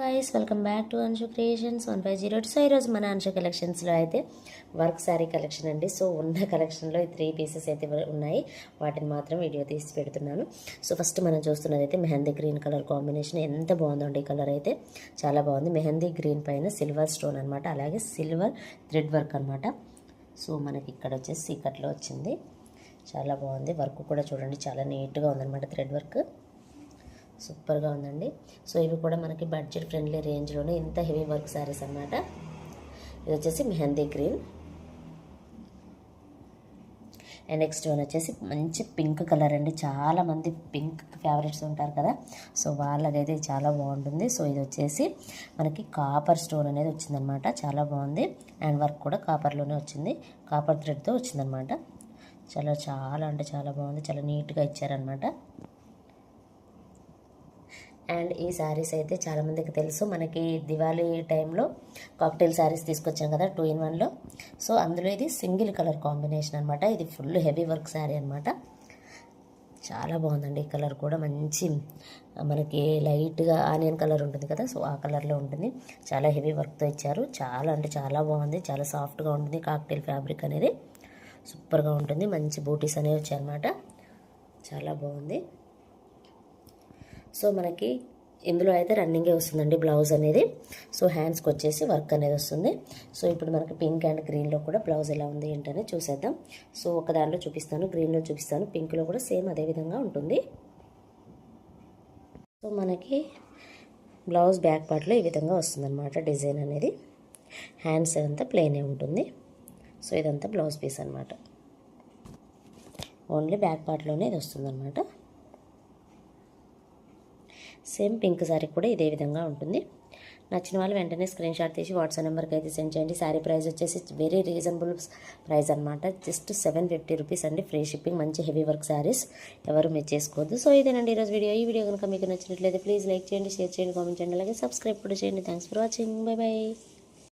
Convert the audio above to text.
Guys welcome back to Anshu Creations 150. So ఈరోజు మన అంశు కలెక్షన్స్లో అయితే వర్క్ శారీ కలెక్షన్ అండి. సో ఉన్న కలెక్షన్లో 3 పీసెస్ అయితే ఉన్నాయి, వాటిని మాత్రం వీడియో తీసి పెడుతున్నాను. సో ఫస్ట్ మనం చూస్తున్నది అయితే మెహందీ గ్రీన్ కలర్ కాంబినేషన్. ఎంత బాగుందండి, ఈ కలర్ అయితే చాలా బాగుంది. మెహందీ గ్రీన్ పైన సిల్వర్ స్టోన్ అనమాట, అలాగే సిల్వర్ థ్రెడ్ వర్క్ అనమాట. సో మనకి ఇక్కడ వచ్చేసి సీకట్లో వచ్చింది, చాలా బాగుంది. వర్క్ కూడా చూడండి, చాలా నీట్గా ఉందన్నమాట. థ్రెడ్ వర్క్ సూపర్గా ఉందండి. సో ఇవి కూడా మనకి బడ్జెట్ ఫ్రెండ్లీ రేంజ్లోనే ఇంత హెవీ వర్క్ శారీస్ అనమాట. ఇది వచ్చేసి mehndi green. And next one వచ్చేసి మంచి పింక్ కలర్ అండి. చాలామంది పింక్ ఫేవరెట్స్ ఉంటారు కదా, సో వాళ్ళకైతే చాలా బాగుంటుంది. సో ఇది వచ్చేసి మనకి కాపర్ స్టోన్ అనేది వచ్చిందనమాట, చాలా బాగుంది. అండ్ వర్క్ కూడా కాపర్లోనే వచ్చింది, కాపర్ థ్రెడ్తో వచ్చిందనమాట. చాలా అంటే చాలా బాగుంది, చాలా నీట్గా ఇచ్చారనమాట. అండ్ ఈ శారీస్ అయితే చాలామందికి తెలుసు, మనకి దివాళీ టైంలో కాక్టైల్ శారీస్ తీసుకొచ్చాం కదా 2 in 1లో. సో అందులో ఇది సింగిల్ కలర్ కాంబినేషన్ అనమాట. ఇది ఫుల్ హెవీ వర్క్ శారీ అనమాట. చాలా బాగుందండి. ఈ కలర్ కూడా మంచి మనకి లైట్గా ఆనియన్ కలర్ ఉంటుంది కదా, సో ఆ కలర్లో ఉంటుంది. చాలా హెవీ వర్క్తో ఇచ్చారు, చాలా అంటే చాలా బాగుంది. చాలా సాఫ్ట్గా ఉంటుంది. కాక్టైల్ ఫ్యాబ్రిక్ అనేది సూపర్గా ఉంటుంది. మంచి బూటీస్ అనేవి వచ్చాయన్నమాట, చాలా బాగుంది. సో మనకి ఇందులో అయితే రన్నింగే వస్తుందండి బ్లౌజ్ అనేది. సో హ్యాండ్స్కి వచ్చేసి వర్క్ అనేది వస్తుంది. సో ఇప్పుడు మనకి పింక్ అండ్ గ్రీన్లో కూడా బ్లౌజ్ ఎలా ఉంది ఏంటనే చూసేద్దాం. సో ఒక దాంట్లో చూపిస్తాను, గ్రీన్లో చూపిస్తాను, పింక్లో కూడా సేమ్ అదే విధంగా ఉంటుంది. సో మనకి బ్లౌజ్ బ్యాక్ పార్ట్లో ఈ విధంగా వస్తుందన్నమాట డిజైన్ అనేది. హ్యాండ్స్ అంతా ప్లెయినే ఉంటుంది. సో ఇదంతా బ్లౌజ్ పీస్ అనమాట, ఓన్లీ బ్యాక్ పార్ట్లోనే ఇది వస్తుందన్నమాట. సేమ్ పింక్ శారీ కూడా ఇదే విధంగా ఉంటుంది. నచ్చిన వాళ్ళు వెంటనే స్క్రీన్ షాట్ తీసి వాట్సాప్ నెంబర్కి అయితే సెండ్ చేయండి. శారీ ప్రైస్ వచ్చేసి వెరీ రీజనబుల్ ప్రైస్ అనమాట, జస్ట్ 750 రూపీస్ అండి, ఫ్రీ షిప్పింగ్. మంచి హెవీ వర్క్ శారీస్ ఎవరు మిస్ చేసుకోవద్దు. సో ఇదేనండి ఈరోజు వీడియో. ఈ వీడియో కనుక మీకు నచ్చినట్లయితే ప్లీజ్ లైక్ చేయండి, షేర్ చేయండి, కామెంట్ చేయండి, అలాగే సబ్స్క్రైబ్ కూడా చేయండి. Thanks for watching. By by.